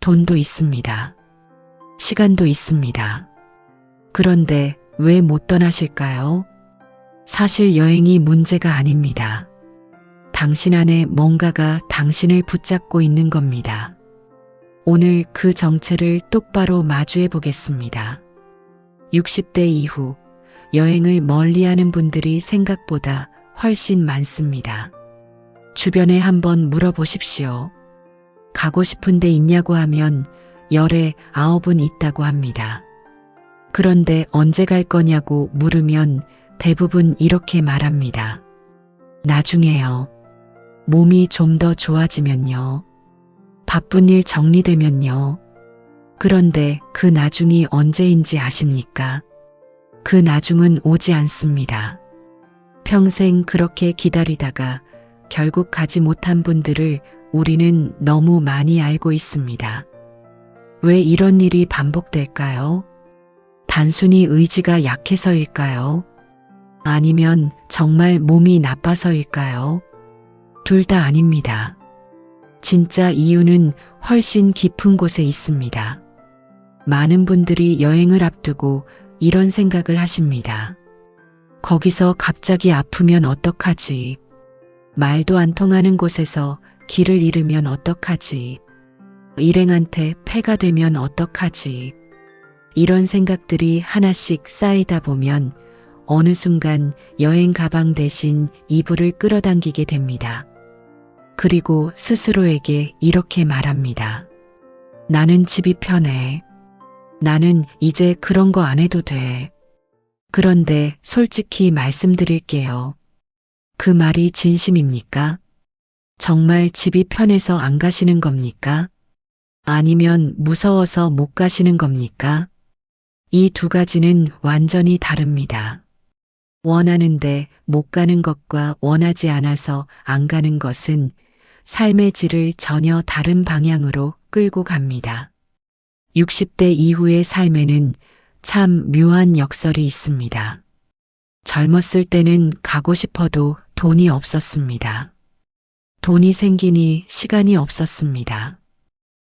돈도 있습니다. 시간도 있습니다. 그런데 왜 못 떠나실까요? 사실 여행이 문제가 아닙니다. 당신 안에 뭔가가 당신을 붙잡고 있는 겁니다. 오늘 그 정체를 똑바로 마주해 보겠습니다. 60대 이후 여행을 멀리하는 분들이 생각보다 훨씬 많습니다. 주변에 한번 물어보십시오. 가고 싶은 데 있냐고 하면 열에 9은 있다고 합니다. 그런데 언제 갈 거냐고 물으면 대부분 이렇게 말합니다. 나중에요. 몸이 좀 더 좋아지면요. 바쁜 일 정리되면요. 그런데 그 나중이 언제인지 아십니까? 그 나중은 오지 않습니다. 평생 그렇게 기다리다가 결국 가지 못한 분들을 우리는 너무 많이 알고 있습니다. 왜 이런 일이 반복될까요? 단순히 의지가 약해서일까요? 아니면 정말 몸이 나빠서일까요? 둘 다 아닙니다. 진짜 이유는 훨씬 깊은 곳에 있습니다. 많은 분들이 여행을 앞두고 이런 생각을 하십니다. 거기서 갑자기 아프면 어떡하지? 말도 안 통하는 곳에서 길을 잃으면 어떡하지? 일행한테 폐가 되면 어떡하지? 이런 생각들이 하나씩 쌓이다 보면 어느 순간 여행 가방 대신 이불을 끌어당기게 됩니다. 그리고 스스로에게 이렇게 말합니다. 나는 집이 편해. 나는 이제 그런 거 안 해도 돼. 그런데 솔직히 말씀드릴게요. 그 말이 진심입니까? 정말 집이 편해서 안 가시는 겁니까? 아니면 무서워서 못 가시는 겁니까? 이 두 가지는 완전히 다릅니다. 원하는데 못 가는 것과 원하지 않아서 안 가는 것은 삶의 질을 전혀 다른 방향으로 끌고 갑니다. 60대 이후의 삶에는 참 묘한 역설이 있습니다. 젊었을 때는 가고 싶어도 돈이 없었습니다. 돈이 생기니 시간이 없었습니다.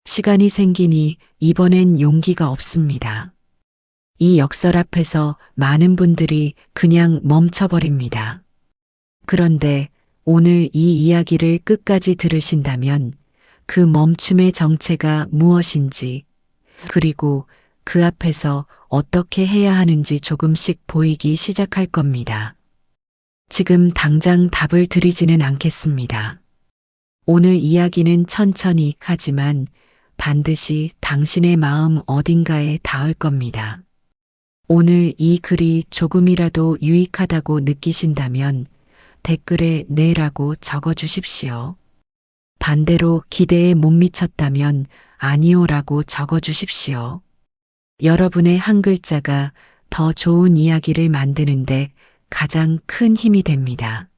시간이 생기니 이번엔 용기가 없습니다. 이 역설 앞에서 많은 분들이 그냥 멈춰버립니다. 그런데 오늘 이 이야기를 끝까지 들으신다면 그 멈춤의 정체가 무엇인지, 그리고 그 앞에서 어떻게 해야 하는지 조금씩 보이기 시작할 겁니다. 지금 당장 답을 드리지는 않겠습니다. 오늘 이야기는 천천히 하지만 반드시 당신의 마음 어딘가에 닿을 겁니다. 오늘 이 글이 조금이라도 유익하다고 느끼신다면 댓글에 네라고 적어주십시오. 반대로 기대에 못 미쳤다면 아니오라고 적어주십시오. 여러분의 한 글자가 더 좋은 이야기를 만드는데 가장 큰 힘이 됩니다.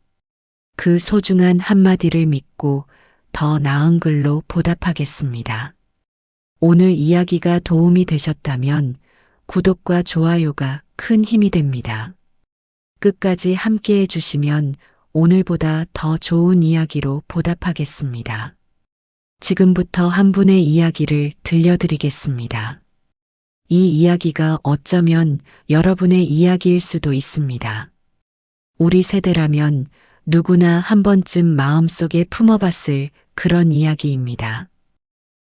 그 소중한 한마디를 믿고 더 나은 글로 보답하겠습니다. 오늘 이야기가 도움이 되셨다면 구독과 좋아요가 큰 힘이 됩니다. 끝까지 함께 해주시면 오늘보다 더 좋은 이야기로 보답하겠습니다. 지금부터 한 분의 이야기를 들려드리겠습니다. 이 이야기가 어쩌면 여러분의 이야기일 수도 있습니다. 우리 세대라면 누구나 한 번쯤 마음속에 품어봤을 그런 이야기입니다.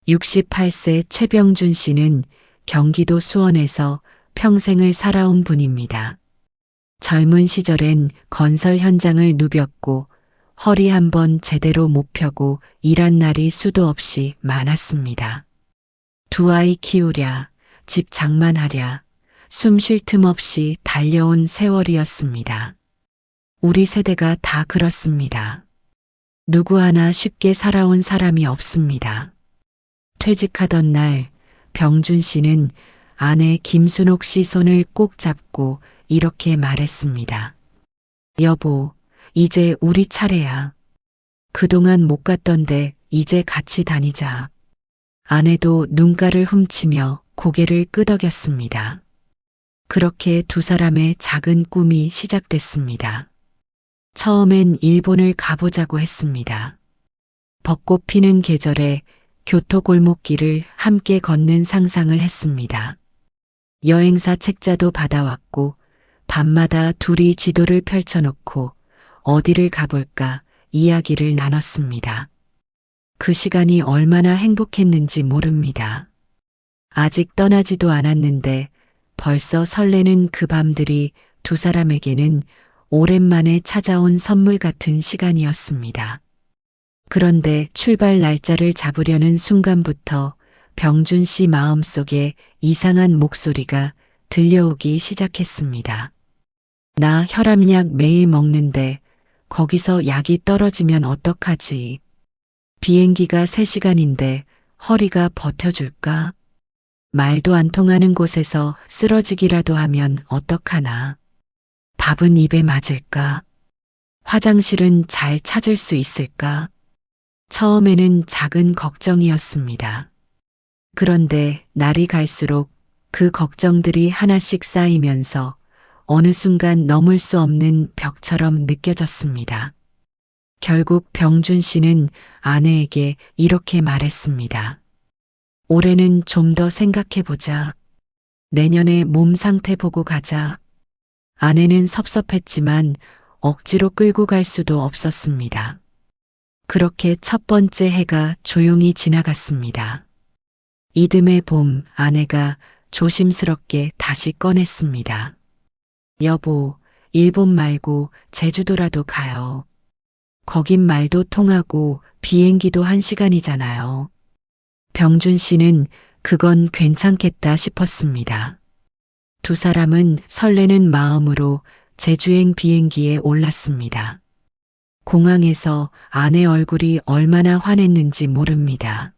68세 최병준 씨는 경기도 수원에서 평생을 살아온 분입니다. 젊은 시절엔 건설 현장을 누볐고 허리 한번 제대로 못 펴고 일한 날이 수도 없이 많았습니다. 두 아이 키우랴, 집 장만하랴, 숨 쉴 틈 없이 달려온 세월이었습니다. 우리 세대가 다 그렇습니다. 누구 하나 쉽게 살아온 사람이 없습니다. 퇴직하던 날 병준 씨는 아내 김순옥 씨 손을 꼭 잡고 이렇게 말했습니다. 여보, 이제 우리 차례야. 그동안 못 갔던데 이제 같이 다니자. 아내도 눈가를 훔치며 고개를 끄덕였습니다. 그렇게 두 사람의 작은 꿈이 시작됐습니다. 처음엔 일본을 가보자고 했습니다. 벚꽃 피는 계절에 교토골목길을 함께 걷는 상상을 했습니다. 여행사 책자도 받아왔고 밤마다 둘이 지도를 펼쳐놓고 어디를 가볼까 이야기를 나눴습니다. 그 시간이 얼마나 행복했는지 모릅니다. 아직 떠나지도 않았는데 벌써 설레는 그 밤들이 두 사람에게는 오랜만에 찾아온 선물 같은 시간이었습니다. 그런데 출발 날짜를 잡으려는 순간부터 병준 씨 마음속에 이상한 목소리가 들려오기 시작했습니다. 나 혈압약 매일 먹는데 거기서 약이 떨어지면 어떡하지? 비행기가 3시간인데 허리가 버텨줄까? 말도 안 통하는 곳에서 쓰러지기라도 하면 어떡하나? 밥은 입에 맞을까? 화장실은 잘 찾을 수 있을까? 처음에는 작은 걱정이었습니다. 그런데 날이 갈수록 그 걱정들이 하나씩 쌓이면서 어느 순간 넘을 수 없는 벽처럼 느껴졌습니다. 결국 병준 씨는 아내에게 이렇게 말했습니다. 올해는 좀 더 생각해보자. 내년에 몸 상태 보고 가자. 아내는 섭섭했지만 억지로 끌고 갈 수도 없었습니다. 그렇게 첫 번째 해가 조용히 지나갔습니다. 이듬해 봄 아내가 조심스럽게 다시 꺼냈습니다. 여보, 일본 말고 제주도라도 가요. 거긴 말도 통하고 비행기도 1시간이잖아요. 병준 씨는 그건 괜찮겠다 싶었습니다. 두 사람은 설레는 마음으로 제주행 비행기에 올랐습니다. 공항에서 아내 얼굴이 얼마나 환했는지 모릅니다.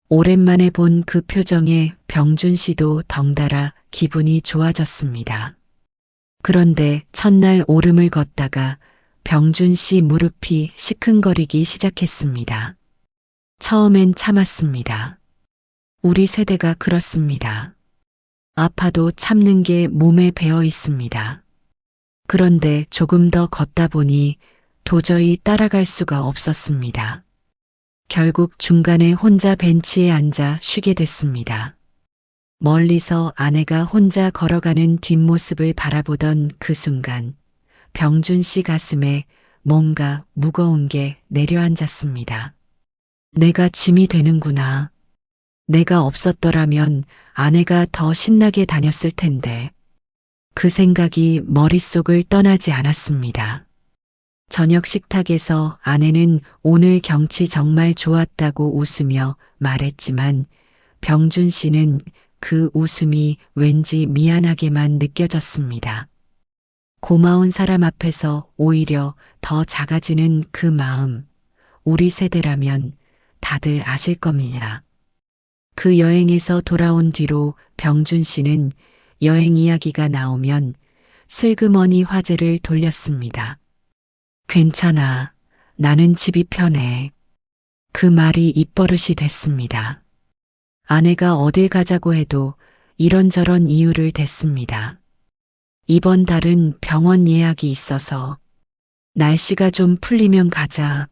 오랜만에 본 그 표정에 병준 씨도 덩달아 기분이 좋아졌습니다. 그런데 첫날 오름을 걷다가 병준 씨 무릎이 시큰거리기 시작했습니다. 처음엔 참았습니다. 우리 세대가 그렇습니다. 아파도 참는 게 몸에 배어 있습니다. 그런데 조금 더 걷다 보니 도저히 따라갈 수가 없었습니다. 결국 중간에 혼자 벤치에 앉아 쉬게 됐습니다. 멀리서 아내가 혼자 걸어가는 뒷모습을 바라보던 그 순간 병준 씨 가슴에 뭔가 무거운 게 내려앉았습니다. 내가 짐이 되는구나. 내가 없었더라면 아내가 더 신나게 다녔을 텐데. 그 생각이 머릿속을 떠나지 않았습니다. 저녁 식탁에서 아내는 오늘 경치 정말 좋았다고 웃으며 말했지만 병준 씨는 그 웃음이 왠지 미안하게만 느껴졌습니다. 고마운 사람 앞에서 오히려 더 작아지는 그 마음, 우리 세대라면 다들 아실 겁니다. 그 여행에서 돌아온 뒤로 병준 씨는 여행 이야기가 나오면 슬그머니 화제를 돌렸습니다. 괜찮아. 나는 집이 편해. 그 말이 입버릇이 됐습니다. 아내가 어딜 가자고 해도 이런저런 이유를 댔습니다. 이번 달은 병원 예약이 있어서 날씨가 좀 풀리면 가자.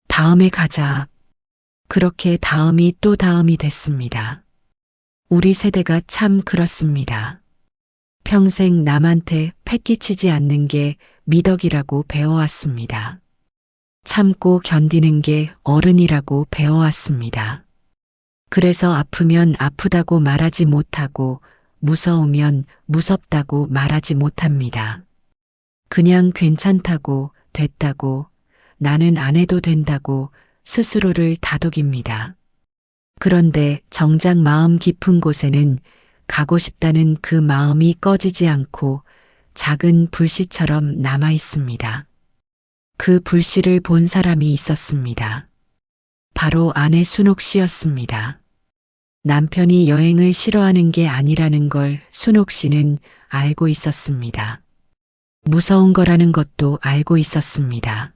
다음에 가자. 그렇게 다음이 또 다음이 됐습니다. 우리 세대가 참 그렇습니다. 평생 남한테 패기치지 않는 게 미덕이라고 배워왔습니다. 참고 견디는 게 어른이라고 배워왔습니다. 그래서 아프면 아프다고 말하지 못하고 무서우면 무섭다고 말하지 못합니다. 그냥 괜찮다고, 됐다고, 나는 안 해도 된다고 스스로를 다독입니다. 그런데 정작 마음 깊은 곳에는 가고 싶다는 그 마음이 꺼지지 않고 작은 불씨처럼 남아 있습니다. 그 불씨를 본 사람이 있었습니다. 바로 아내 순옥 씨였습니다. 남편이 여행을 싫어하는 게 아니라는 걸 순옥 씨는 알고 있었습니다. 무서운 거라는 것도 알고 있었습니다.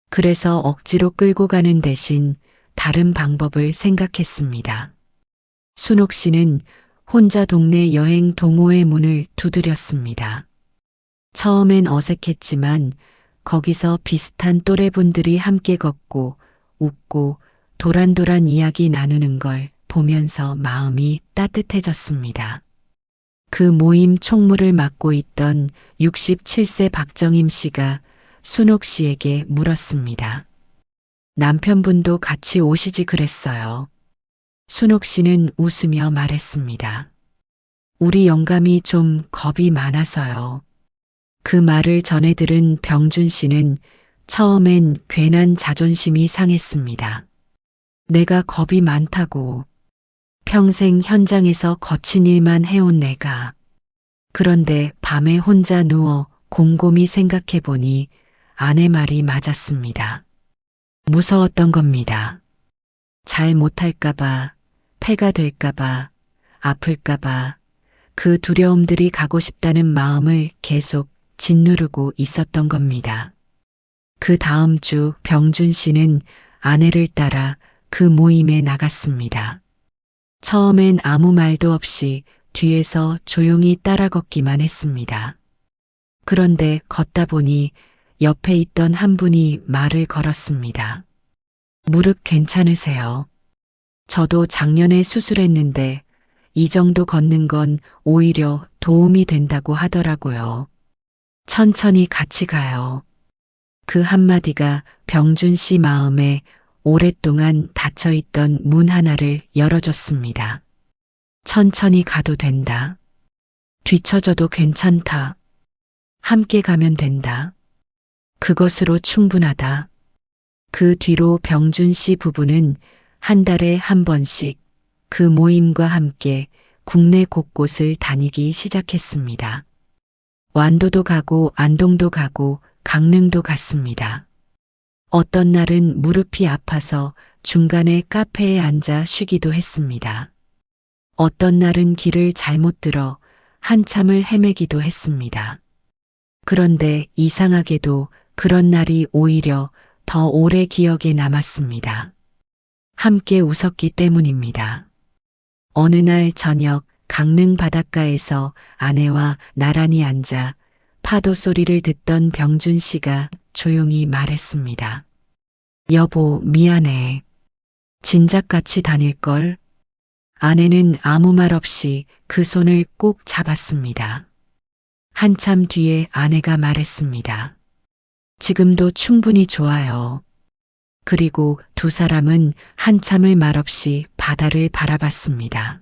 그래서 억지로 끌고 가는 대신 다른 방법을 생각했습니다. 순옥 씨는 혼자 동네 여행 동호회 문을 두드렸습니다. 처음엔 어색했지만 거기서 비슷한 또래분들이 함께 걷고 웃고 도란도란 이야기 나누는 걸 보면서 마음이 따뜻해졌습니다. 그 모임 총무를 맡고 있던 67세 박정임 씨가 순옥 씨에게 물었습니다. 남편분도 같이 오시지 그랬어요. 순옥 씨는 웃으며 말했습니다. 우리 영감이 좀 겁이 많아서요. 그 말을 전해 들은 병준 씨는 처음엔 괜한 자존심이 상했습니다. 내가 겁이 많다고. 평생 현장에서 거친 일만 해온 내가. 그런데 밤에 혼자 누워 곰곰이 생각해 보니 아내 말이 맞았습니다. 무서웠던 겁니다. 잘 못할까봐, 폐가 될까봐, 아플까봐 그 두려움들이 가고 싶다는 마음을 계속 짓누르고 있었던 겁니다. 그 다음 주 병준 씨는 아내를 따라 그 모임에 나갔습니다. 처음엔 아무 말도 없이 뒤에서 조용히 따라 걷기만 했습니다. 그런데 걷다 보니 옆에 있던 한 분이 말을 걸었습니다. 무릎 괜찮으세요? 저도 작년에 수술했는데 이 정도 걷는 건 오히려 도움이 된다고 하더라고요. 천천히 같이 가요. 그 한마디가 병준 씨 마음에 오랫동안 닫혀있던 문 하나를 열어줬습니다. 천천히 가도 된다. 뒤처져도 괜찮다. 함께 가면 된다. 그것으로 충분하다. 그 뒤로 병준 씨 부부는 한 달에 한 번씩 그 모임과 함께 국내 곳곳을 다니기 시작했습니다. 완도도 가고 안동도 가고 강릉도 갔습니다. 어떤 날은 무릎이 아파서 중간에 카페에 앉아 쉬기도 했습니다. 어떤 날은 길을 잘못 들어 한참을 헤매기도 했습니다. 그런데 이상하게도 그런 날이 오히려 더 오래 기억에 남았습니다. 함께 웃었기 때문입니다. 어느 날 저녁 강릉 바닷가에서 아내와 나란히 앉아 파도 소리를 듣던 병준 씨가 조용히 말했습니다. 여보, 미안해. 진작같이 다닐걸. 아내는 아무 말 없이 그 손을 꼭 잡았습니다. 한참 뒤에 아내가 말했습니다. 지금도 충분히 좋아요. 그리고 두 사람은 한참을 말없이 바다를 바라봤습니다.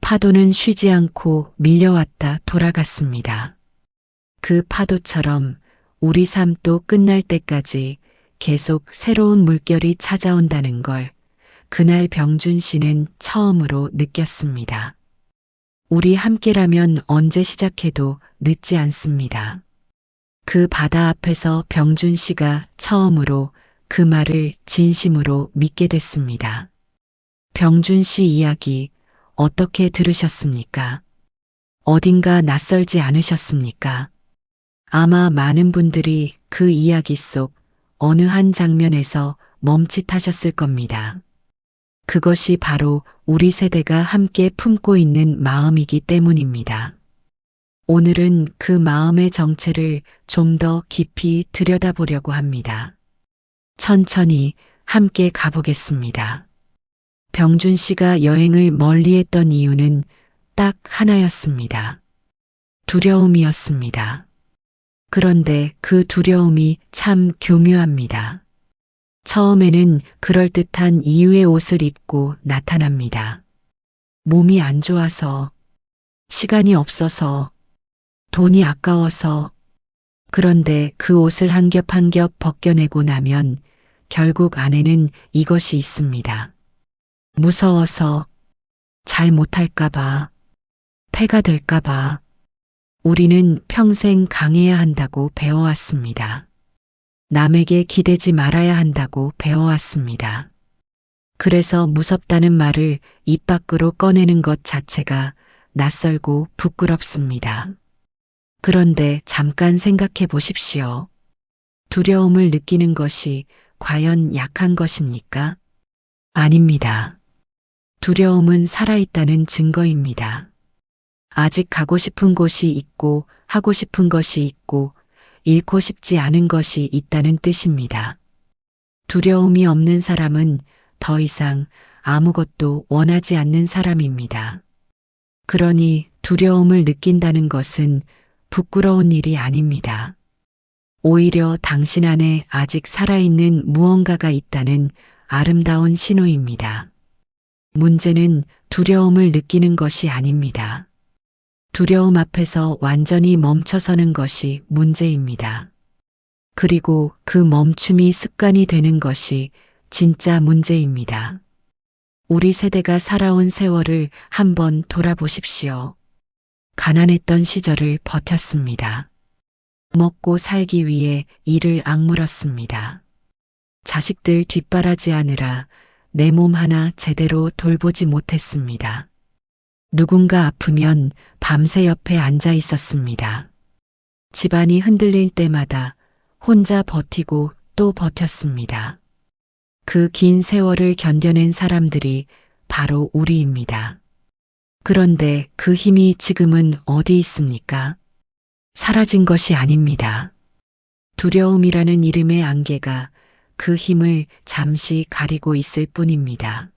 파도는 쉬지 않고 밀려왔다 돌아갔습니다. 그 파도처럼 우리 삶도 끝날 때까지 계속 새로운 물결이 찾아온다는 걸 그날 병준 씨는 처음으로 느꼈습니다. 우리 함께라면 언제 시작해도 늦지 않습니다. 그 바다 앞에서 병준 씨가 처음으로 그 말을 진심으로 믿게 됐습니다. 병준 씨 이야기 어떻게 들으셨습니까? 어딘가 낯설지 않으셨습니까? 아마 많은 분들이 그 이야기 속 어느 한 장면에서 멈칫하셨을 겁니다. 그것이 바로 우리 세대가 함께 품고 있는 마음이기 때문입니다. 오늘은 그 마음의 정체를 좀 더 깊이 들여다보려고 합니다. 천천히 함께 가보겠습니다. 병준 씨가 여행을 멀리했던 이유는 딱 하나였습니다. 두려움이었습니다. 그런데 그 두려움이 참 교묘합니다. 처음에는 그럴듯한 이유의 옷을 입고 나타납니다. 몸이 안 좋아서, 시간이 없어서, 돈이 아까워서. 그런데 그 옷을 한 겹 한 겹 벗겨내고 나면 결국 안에는 이것이 있습니다. 무서워서, 잘 못할까봐, 폐가 될까봐. 우리는 평생 강해야 한다고 배워왔습니다. 남에게 기대지 말아야 한다고 배워왔습니다. 그래서 무섭다는 말을 입 밖으로 꺼내는 것 자체가 낯설고 부끄럽습니다. 그런데 잠깐 생각해 보십시오. 두려움을 느끼는 것이 과연 약한 것입니까? 아닙니다. 두려움은 살아있다는 증거입니다. 아직 가고 싶은 곳이 있고 하고 싶은 것이 있고 잃고 싶지 않은 것이 있다는 뜻입니다. 두려움이 없는 사람은 더 이상 아무것도 원하지 않는 사람입니다. 그러니 두려움을 느낀다는 것은 부끄러운 일이 아닙니다. 오히려 당신 안에 아직 살아있는 무언가가 있다는 아름다운 신호입니다. 문제는 두려움을 느끼는 것이 아닙니다. 두려움 앞에서 완전히 멈춰서는 것이 문제입니다. 그리고 그 멈춤이 습관이 되는 것이 진짜 문제입니다. 우리 세대가 살아온 세월을 한번 돌아보십시오. 가난했던 시절을 버텼습니다. 먹고 살기 위해 이를 악물었습니다. 자식들 뒷바라지하느라 내 몸 하나 제대로 돌보지 못했습니다. 누군가 아프면 밤새 옆에 앉아 있었습니다. 집안이 흔들릴 때마다 혼자 버티고 또 버텼습니다. 그 긴 세월을 견뎌낸 사람들이 바로 우리입니다. 그런데 그 힘이 지금은 어디 있습니까? 사라진 것이 아닙니다. 두려움이라는 이름의 안개가 그 힘을 잠시 가리고 있을 뿐입니다.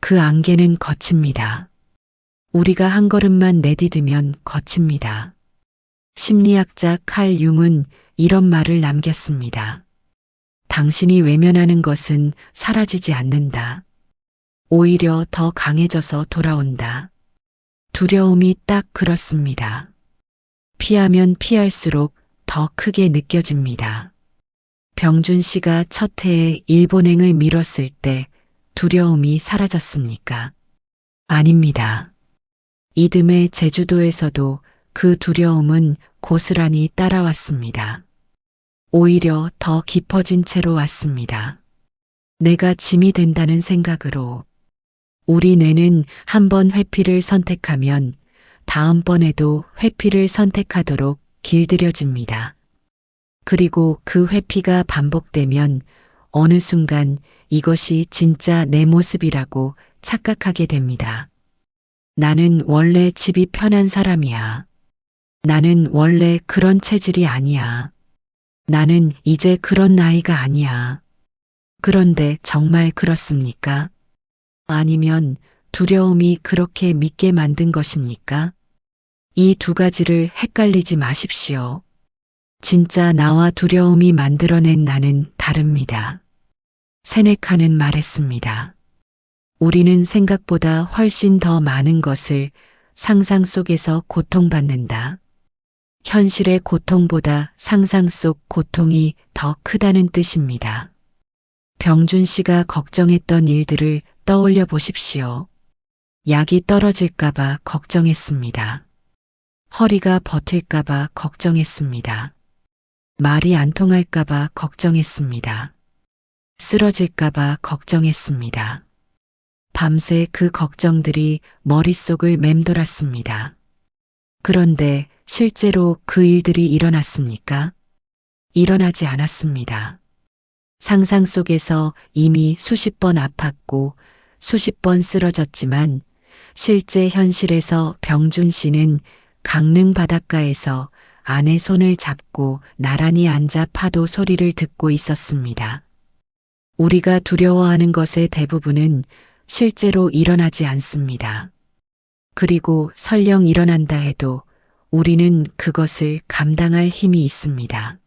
그 안개는 거칩니다. 우리가 한 걸음만 내디디면 거칩니다. 심리학자 칼 융은 이런 말을 남겼습니다. 당신이 외면하는 것은 사라지지 않는다. 오히려 더 강해져서 돌아온다. 두려움이 딱 그렇습니다. 피하면 피할수록 더 크게 느껴집니다. 병준 씨가 첫 해에 일본행을 미뤘을 때 두려움이 사라졌습니까? 아닙니다. 이듬해 제주도에서도 그 두려움은 고스란히 따라왔습니다. 오히려 더 깊어진 채로 왔습니다. 내가 짐이 된다는 생각으로. 우리 뇌는 한번 회피를 선택하면 다음번에도 회피를 선택하도록 길들여집니다. 그리고 그 회피가 반복되면 어느 순간 이것이 진짜 내 모습이라고 착각하게 됩니다. 나는 원래 집이 편한 사람이야. 나는 원래 그런 체질이 아니야. 나는 이제 그런 나이가 아니야. 그런데 정말 그렇습니까? 아니면 두려움이 그렇게 믿게 만든 것입니까? 이 두 가지를 헷갈리지 마십시오. 진짜 나와 두려움이 만들어낸 나는 다릅니다. 세네카는 말했습니다. 우리는 생각보다 훨씬 더 많은 것을 상상 속에서 고통받는다. 현실의 고통보다 상상 속 고통이 더 크다는 뜻입니다. 병준 씨가 걱정했던 일들을 떠올려 보십시오. 약이 떨어질까봐 걱정했습니다. 허리가 버틸까봐 걱정했습니다. 말이 안 통할까봐 걱정했습니다. 쓰러질까봐 걱정했습니다. 밤새 그 걱정들이 머릿속을 맴돌았습니다. 그런데 실제로 그 일들이 일어났습니까? 일어나지 않았습니다. 상상 속에서 이미 수십 번 아팠고 수십 번 쓰러졌지만 실제 현실에서 병준 씨는 강릉 바닷가에서 아내 손을 잡고 나란히 앉아 파도 소리를 듣고 있었습니다. 우리가 두려워하는 것의 대부분은 실제로 일어나지 않습니다. 그리고 설령 일어난다 해도 우리는 그것을 감당할 힘이 있습니다.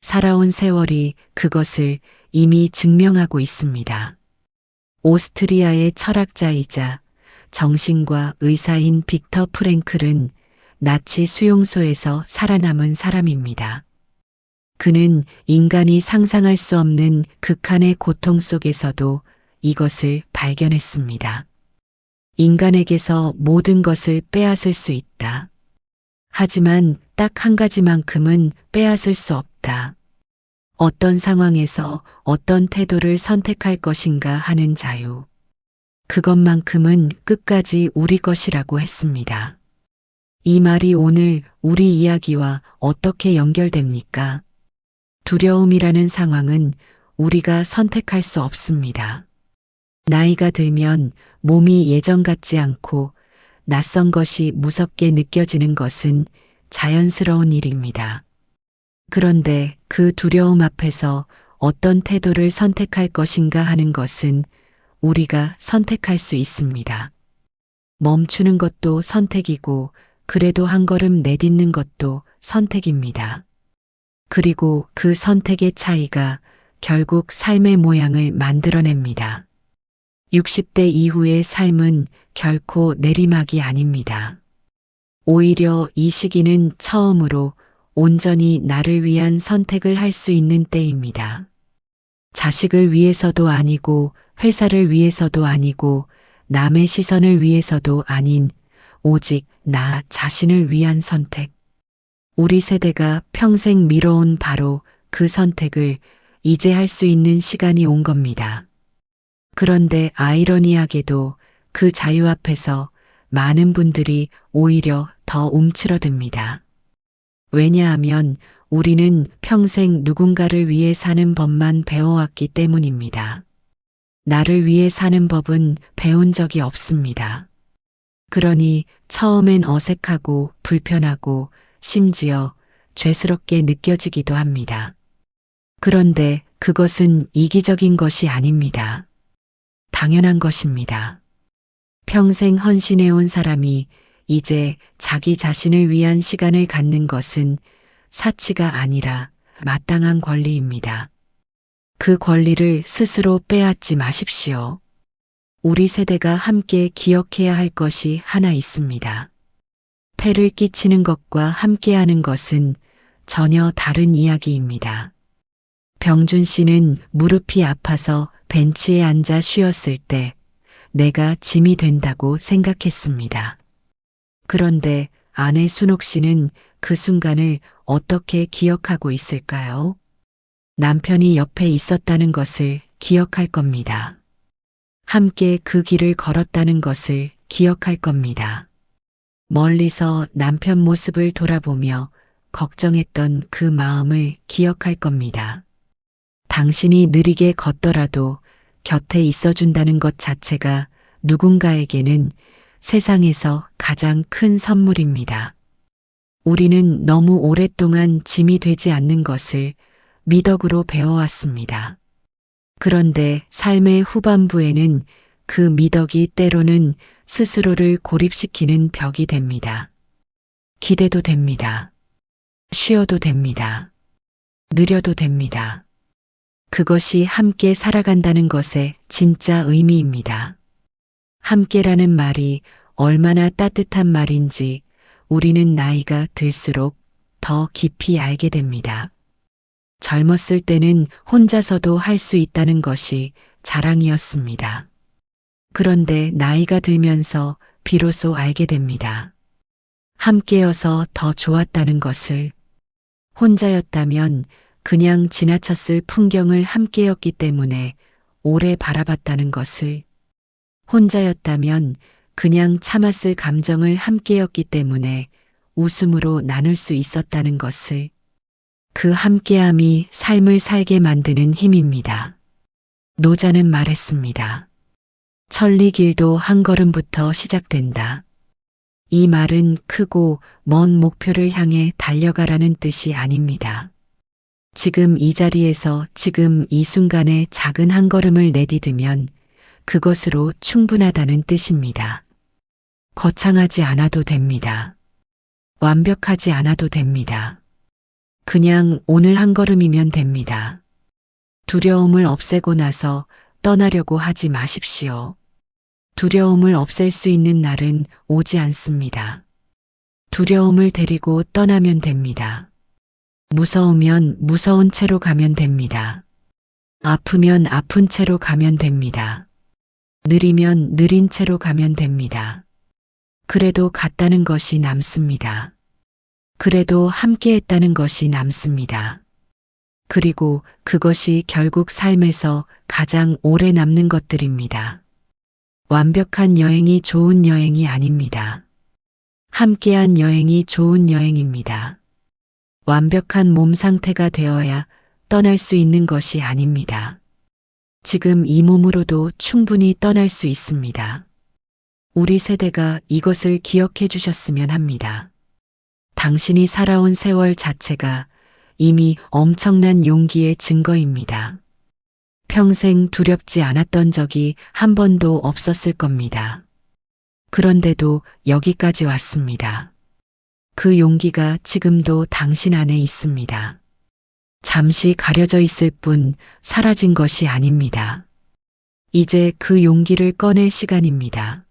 살아온 세월이 그것을 이미 증명하고 있습니다. 오스트리아의 철학자이자 정신과 의사인 빅터 프랭클은 나치 수용소에서 살아남은 사람입니다. 그는 인간이 상상할 수 없는 극한의 고통 속에서도 이것을 발견했습니다. 인간에게서 모든 것을 빼앗을 수 있다. 하지만 딱 한 가지만큼은 빼앗을 수 없다. 어떤 상황에서 어떤 태도를 선택할 것인가 하는 자유. 그것만큼은 끝까지 우리 것이라고 했습니다. 이 말이 오늘 우리 이야기와 어떻게 연결됩니까? 두려움이라는 상황은 우리가 선택할 수 없습니다. 나이가 들면 몸이 예전 같지 않고 낯선 것이 무섭게 느껴지는 것은 자연스러운 일입니다. 그런데 그 두려움 앞에서 어떤 태도를 선택할 것인가 하는 것은 우리가 선택할 수 있습니다. 멈추는 것도 선택이고 그래도 한 걸음 내딛는 것도 선택입니다. 그리고 그 선택의 차이가 결국 삶의 모양을 만들어냅니다. 60대 이후의 삶은 결코 내리막이 아닙니다. 오히려 이 시기는 처음으로 온전히 나를 위한 선택을 할 수 있는 때입니다. 자식을 위해서도 아니고 회사를 위해서도 아니고 남의 시선을 위해서도 아닌 오직 나 자신을 위한 선택. 우리 세대가 평생 미뤄온 바로 그 선택을 이제 할 수 있는 시간이 온 겁니다. 그런데 아이러니하게도 그 자유 앞에서 많은 분들이 오히려 더 움츠러듭니다. 왜냐하면 우리는 평생 누군가를 위해 사는 법만 배워왔기 때문입니다. 나를 위해 사는 법은 배운 적이 없습니다. 그러니 처음엔 어색하고 불편하고 심지어 죄스럽게 느껴지기도 합니다. 그런데 그것은 이기적인 것이 아닙니다. 당연한 것입니다. 평생 헌신해온 사람이 이제 자기 자신을 위한 시간을 갖는 것은 사치가 아니라 마땅한 권리입니다. 그 권리를 스스로 빼앗지 마십시오. 우리 세대가 함께 기억해야 할 것이 하나 있습니다. 폐를 끼치는 것과 함께하는 것은 전혀 다른 이야기입니다. 병준 씨는 무릎이 아파서 벤치에 앉아 쉬었을 때 내가 짐이 된다고 생각했습니다. 그런데 아내 순옥 씨는 그 순간을 어떻게 기억하고 있을까요? 남편이 옆에 있었다는 것을 기억할 겁니다. 함께 그 길을 걸었다는 것을 기억할 겁니다. 멀리서 남편 모습을 돌아보며 걱정했던 그 마음을 기억할 겁니다. 당신이 느리게 걷더라도 곁에 있어준다는 것 자체가 누군가에게는 세상에서 가장 큰 선물입니다. 우리는 너무 오랫동안 짐이 되지 않는 것을 미덕으로 배워왔습니다. 그런데 삶의 후반부에는 그 미덕이 때로는 스스로를 고립시키는 벽이 됩니다. 기대도 됩니다. 쉬어도 됩니다. 느려도 됩니다. 그것이 함께 살아간다는 것의 진짜 의미입니다. 함께라는 말이 얼마나 따뜻한 말인지 우리는 나이가 들수록 더 깊이 알게 됩니다. 젊었을 때는 혼자서도 할 수 있다는 것이 자랑이었습니다. 그런데 나이가 들면서 비로소 알게 됩니다. 함께여서 더 좋았다는 것을. 혼자였다면 그냥 지나쳤을 풍경을 함께였기 때문에 오래 바라봤다는 것을. 혼자였다면 그냥 참았을 감정을 함께였기 때문에 웃음으로 나눌 수 있었다는 것을. 그 함께함이 삶을 살게 만드는 힘입니다. 노자는 말했습니다. 천리길도 한 걸음부터 시작된다. 이 말은 크고 먼 목표를 향해 달려가라는 뜻이 아닙니다. 지금 이 자리에서 지금 이 순간에 작은 한 걸음을 내디디면 그것으로 충분하다는 뜻입니다. 거창하지 않아도 됩니다. 완벽하지 않아도 됩니다. 그냥 오늘 한 걸음이면 됩니다. 두려움을 없애고 나서 떠나려고 하지 마십시오. 두려움을 없앨 수 있는 날은 오지 않습니다. 두려움을 데리고 떠나면 됩니다. 무서우면 무서운 채로 가면 됩니다. 아프면 아픈 채로 가면 됩니다. 느리면 느린 채로 가면 됩니다. 그래도 갔다는 것이 남습니다. 그래도 함께 했다는 것이 남습니다. 그리고 그것이 결국 삶에서 가장 오래 남는 것들입니다. 완벽한 여행이 좋은 여행이 아닙니다. 함께한 여행이 좋은 여행입니다. 완벽한 몸 상태가 되어야 떠날 수 있는 것이 아닙니다. 지금 이 몸으로도 충분히 떠날 수 있습니다. 우리 세대가 이것을 기억해 주셨으면 합니다. 당신이 살아온 세월 자체가 이미 엄청난 용기의 증거입니다. 평생 두렵지 않았던 적이 한 번도 없었을 겁니다. 그런데도 여기까지 왔습니다. 그 용기가 지금도 당신 안에 있습니다. 잠시 가려져 있을 뿐 사라진 것이 아닙니다. 이제 그 용기를 꺼낼 시간입니다.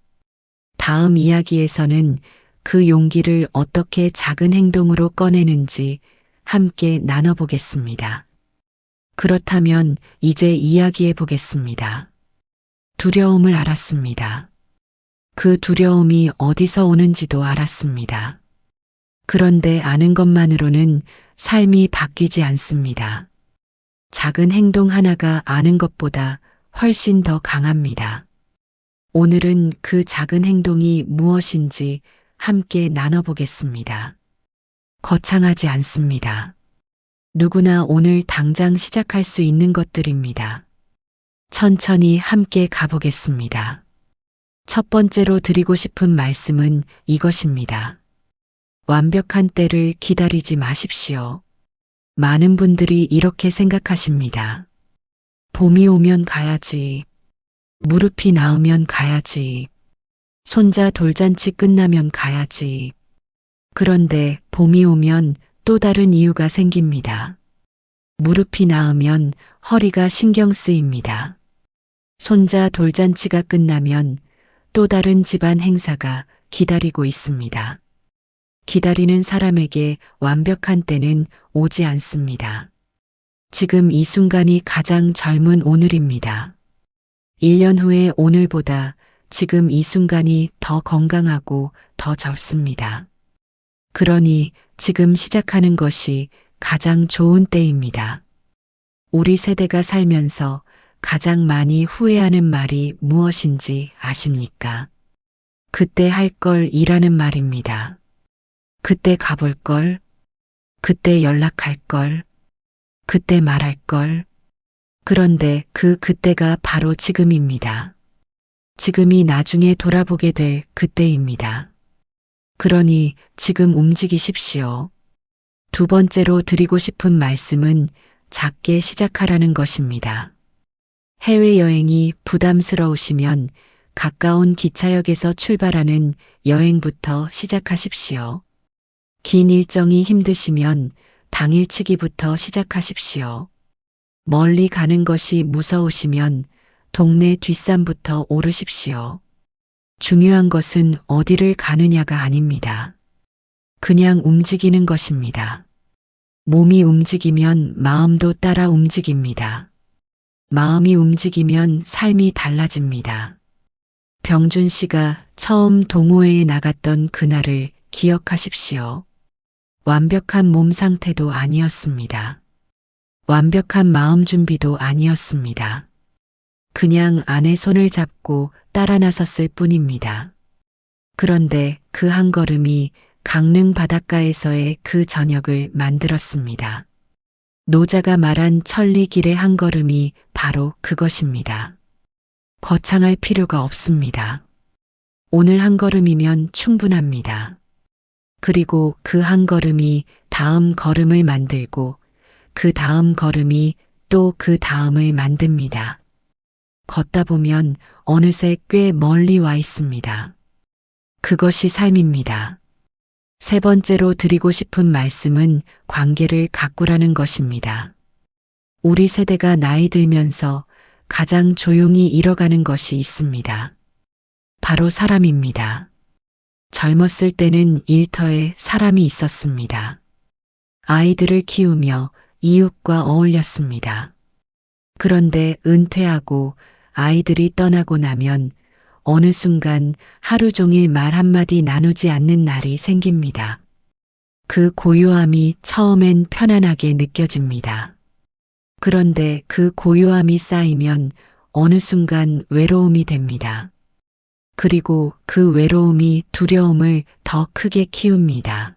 다음 이야기에서는 그 용기를 어떻게 작은 행동으로 꺼내는지 함께 나눠보겠습니다. 그렇다면 이제 이야기해 보겠습니다. 두려움을 알았습니다. 그 두려움이 어디서 오는지도 알았습니다. 그런데 아는 것만으로는 삶이 바뀌지 않습니다. 작은 행동 하나가 아는 것보다 훨씬 더 강합니다. 오늘은 그 작은 행동이 무엇인지 함께 나눠보겠습니다. 거창하지 않습니다. 누구나 오늘 당장 시작할 수 있는 것들입니다. 천천히 함께 가보겠습니다. 첫 번째로 드리고 싶은 말씀은 이것입니다. 완벽한 때를 기다리지 마십시오. 많은 분들이 이렇게 생각하십니다. 봄이 오면 가야지. 무릎이 나으면 가야지. 손자 돌잔치 끝나면 가야지. 그런데 봄이 오면 또 다른 이유가 생깁니다. 무릎이 나으면 허리가 신경 쓰입니다. 손자 돌잔치가 끝나면 또 다른 집안 행사가 기다리고 있습니다. 기다리는 사람에게 완벽한 때는 오지 않습니다. 지금 이 순간이 가장 젊은 오늘입니다. 1년 후의 오늘보다 지금 이 순간이 더 건강하고 더 젊습니다. 그러니 지금 시작하는 것이 가장 좋은 때입니다. 우리 세대가 살면서 가장 많이 후회하는 말이 무엇인지 아십니까? 그때 할 걸 이라는 말입니다. 그때 가볼 걸, 그때 연락할 걸, 그때 말할 걸. 그런데 그때가 바로 지금입니다. 지금이 나중에 돌아보게 될 그때입니다. 그러니 지금 움직이십시오. 두 번째로 드리고 싶은 말씀은 작게 시작하라는 것입니다. 해외여행이 부담스러우시면 가까운 기차역에서 출발하는 여행부터 시작하십시오. 긴 일정이 힘드시면 당일치기부터 시작하십시오. 멀리 가는 것이 무서우시면 동네 뒷산부터 오르십시오. 중요한 것은 어디를 가느냐가 아닙니다. 그냥 움직이는 것입니다. 몸이 움직이면 마음도 따라 움직입니다. 마음이 움직이면 삶이 달라집니다. 병준 씨가 처음 동호회에 나갔던 그날을 기억하십시오. 완벽한 몸 상태도 아니었습니다. 완벽한 마음 준비도 아니었습니다. 그냥 아내 손을 잡고 따라 나섰을 뿐입니다. 그런데 그 한 걸음이 강릉 바닷가에서의 그 저녁을 만들었습니다. 노자가 말한 천리길의 한 걸음이 바로 그것입니다. 거창할 필요가 없습니다. 오늘 한 걸음이면 충분합니다. 그리고 그 한 걸음이 다음 걸음을 만들고 그 다음 걸음이 또 그 다음을 만듭니다. 걷다 보면 어느새 꽤 멀리 와 있습니다. 그것이 삶입니다. 세 번째로 드리고 싶은 말씀은 관계를 가꾸라는 것입니다. 우리 세대가 나이 들면서 가장 조용히 잃어가는 것이 있습니다. 바로 사람입니다. 젊었을 때는 일터에 사람이 있었습니다. 아이들을 키우며 이웃과 어울렸습니다. 그런데 은퇴하고 아이들이 떠나고 나면 어느 순간 하루 종일 말 한마디 나누지 않는 날이 생깁니다. 그 고요함이 처음엔 편안하게 느껴집니다. 그런데 그 고요함이 쌓이면 어느 순간 외로움이 됩니다. 그리고 그 외로움이 두려움을 더 크게 키웁니다.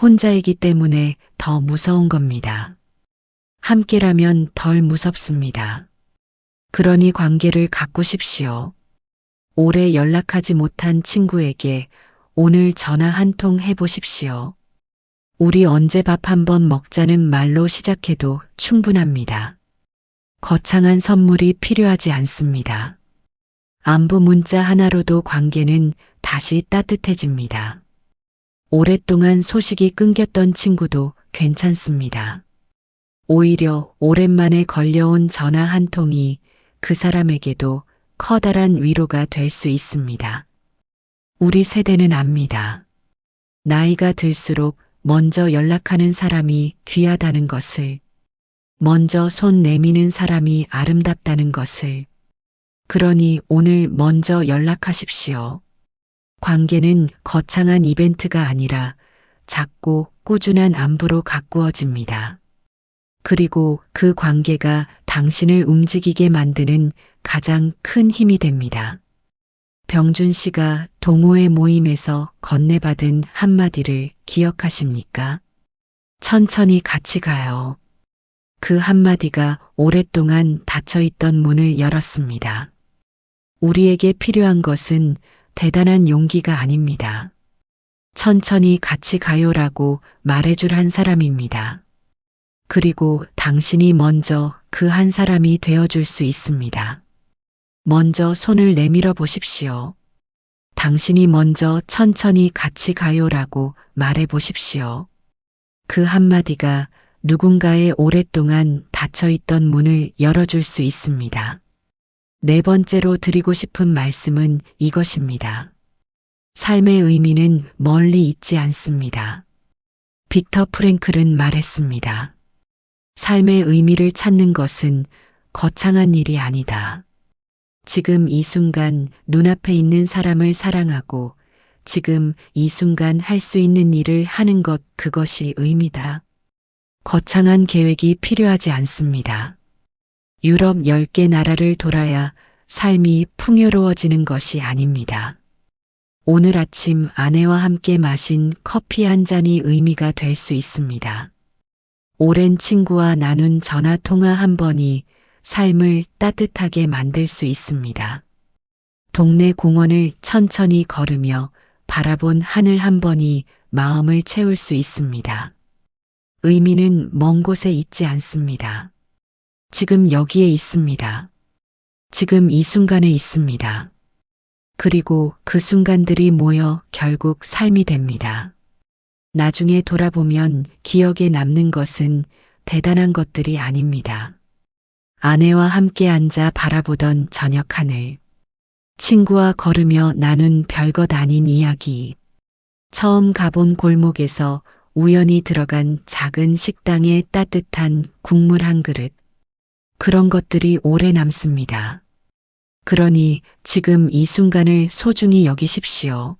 혼자이기 때문에 더 무서운 겁니다. 함께라면 덜 무섭습니다. 그러니 관계를 가꾸십시오. 오래 연락하지 못한 친구에게 오늘 전화 한 통 해보십시오. 우리 언제 밥 한번 먹자는 말로 시작해도 충분합니다. 거창한 선물이 필요하지 않습니다. 안부 문자 하나로도 관계는 다시 따뜻해집니다. 오랫동안 소식이 끊겼던 친구도 괜찮습니다. 오히려 오랜만에 걸려온 전화 한 통이 그 사람에게도 커다란 위로가 될 수 있습니다. 우리 세대는 압니다. 나이가 들수록 먼저 연락하는 사람이 귀하다는 것을, 먼저 손 내미는 사람이 아름답다는 것을. 그러니 오늘 먼저 연락하십시오. 관계는 거창한 이벤트가 아니라 작고 꾸준한 안부로 가꾸어집니다. 그리고 그 관계가 당신을 움직이게 만드는 가장 큰 힘이 됩니다. 병준 씨가 동호회 모임에서 건네받은 한마디를 기억하십니까? 천천히 같이 가요. 그 한마디가 오랫동안 닫혀있던 문을 열었습니다. 우리에게 필요한 것은 대단한 용기가 아닙니다. 천천히 같이 가요라고 말해줄 한 사람입니다. 그리고 당신이 먼저 그 한 사람이 되어줄 수 있습니다. 먼저 손을 내밀어 보십시오. 당신이 먼저 천천히 같이 가요라고 말해 보십시오. 그 한마디가 누군가의 오랫동안 닫혀있던 문을 열어줄 수 있습니다. 네 번째로 드리고 싶은 말씀은 이것입니다. 삶의 의미는 멀리 있지 않습니다. 빅터 프랭클은 말했습니다. 삶의 의미를 찾는 것은 거창한 일이 아니다. 지금 이 순간 눈앞에 있는 사람을 사랑하고 지금 이 순간 할 수 있는 일을 하는 것, 그것이 의미다. 거창한 계획이 필요하지 않습니다. 유럽 10개 나라를 돌아야 삶이 풍요로워지는 것이 아닙니다. 오늘 아침 아내와 함께 마신 커피 한 잔이 의미가 될 수 있습니다. 오랜 친구와 나눈 전화 통화 한 번이 삶을 따뜻하게 만들 수 있습니다. 동네 공원을 천천히 걸으며 바라본 하늘 한 번이 마음을 채울 수 있습니다. 의미는 먼 곳에 있지 않습니다. 지금 여기에 있습니다. 지금 이 순간에 있습니다. 그리고 그 순간들이 모여 결국 삶이 됩니다. 나중에 돌아보면 기억에 남는 것은 대단한 것들이 아닙니다. 아내와 함께 앉아 바라보던 저녁 하늘, 친구와 걸으며 나눈 별것 아닌 이야기, 처음 가본 골목에서 우연히 들어간 작은 식당의 따뜻한 국물 한 그릇, 그런 것들이 오래 남습니다. 그러니 지금 이 순간을 소중히 여기십시오.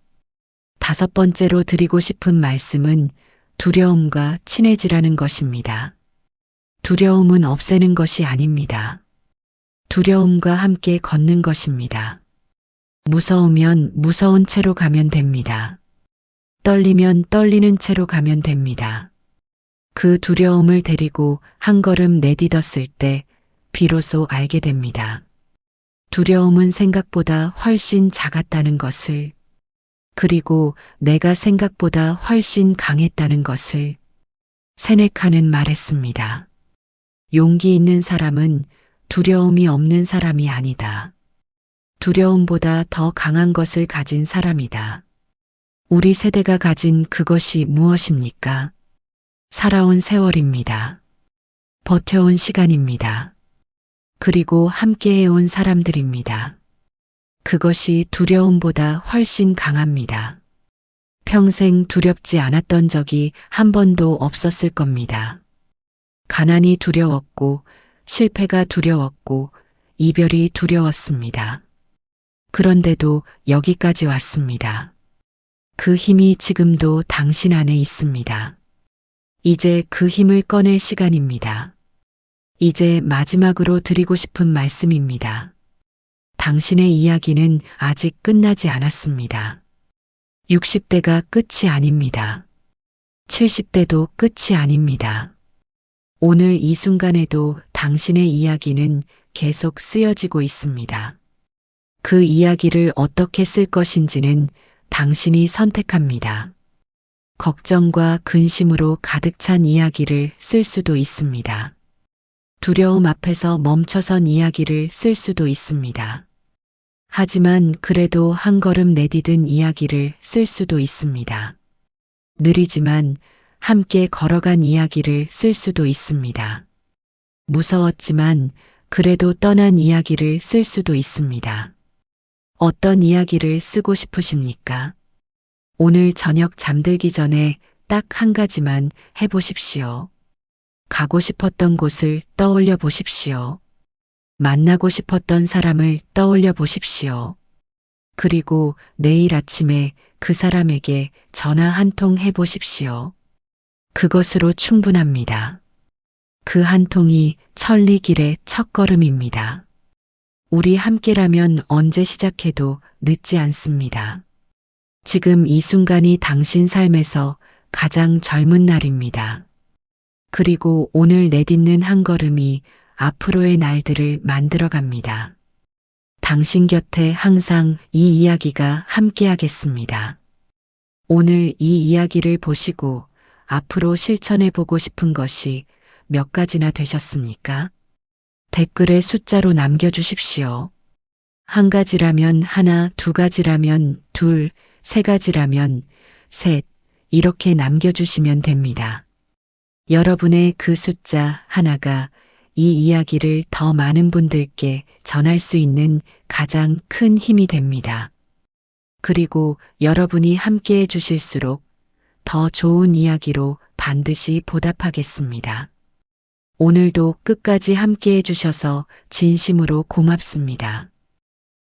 다섯 번째로 드리고 싶은 말씀은 두려움과 친해지라는 것입니다. 두려움은 없애는 것이 아닙니다. 두려움과 함께 걷는 것입니다. 무서우면 무서운 채로 가면 됩니다. 떨리면 떨리는 채로 가면 됩니다. 그 두려움을 데리고 한 걸음 내딛었을 때 비로소 알게 됩니다. 두려움은 생각보다 훨씬 작았다는 것을, 그리고 내가 생각보다 훨씬 강했다는 것을. 세네카는 말했습니다. 용기 있는 사람은 두려움이 없는 사람이 아니다. 두려움보다 더 강한 것을 가진 사람이다. 우리 세대가 가진 그것이 무엇입니까? 살아온 세월입니다. 버텨온 시간입니다. 그리고 함께해온 사람들입니다. 그것이 두려움보다 훨씬 강합니다. 평생 두렵지 않았던 적이 한 번도 없었을 겁니다. 가난이 두려웠고, 실패가 두려웠고, 이별이 두려웠습니다. 그런데도 여기까지 왔습니다. 그 힘이 지금도 당신 안에 있습니다. 이제 그 힘을 꺼낼 시간입니다. 이제 마지막으로 드리고 싶은 말씀입니다. 당신의 이야기는 아직 끝나지 않았습니다. 60대가 끝이 아닙니다. 70대도 끝이 아닙니다. 오늘 이 순간에도 당신의 이야기는 계속 쓰여지고 있습니다. 그 이야기를 어떻게 쓸 것인지는 당신이 선택합니다. 걱정과 근심으로 가득 찬 이야기를 쓸 수도 있습니다. 두려움 앞에서 멈춰선 이야기를 쓸 수도 있습니다. 하지만 그래도 한 걸음 내디딘 이야기를 쓸 수도 있습니다. 느리지만 함께 걸어간 이야기를 쓸 수도 있습니다. 무서웠지만 그래도 떠난 이야기를 쓸 수도 있습니다. 어떤 이야기를 쓰고 싶으십니까? 오늘 저녁 잠들기 전에 딱 한 가지만 해보십시오. 가고 싶었던 곳을 떠올려 보십시오. 만나고 싶었던 사람을 떠올려 보십시오. 그리고 내일 아침에 그 사람에게 전화 한 통 해보십시오. 그것으로 충분합니다. 그 한 통이 천리길의 첫걸음입니다. 우리 함께라면 언제 시작해도 늦지 않습니다. 지금 이 순간이 당신 삶에서 가장 젊은 날입니다. 그리고 오늘 내딛는 한 걸음이 앞으로의 날들을 만들어 갑니다. 당신 곁에 항상 이 이야기가 함께하겠습니다. 오늘 이 이야기를 보시고 앞으로 실천해 보고 싶은 것이 몇 가지나 되셨습니까? 댓글에 숫자로 남겨주십시오. 한 가지라면 하나, 두 가지라면 둘, 세 가지라면 셋, 이렇게 남겨주시면 됩니다. 여러분의 그 숫자 하나가 이 이야기를 더 많은 분들께 전할 수 있는 가장 큰 힘이 됩니다. 그리고 여러분이 함께 해주실수록 더 좋은 이야기로 반드시 보답하겠습니다. 오늘도 끝까지 함께 해주셔서 진심으로 고맙습니다.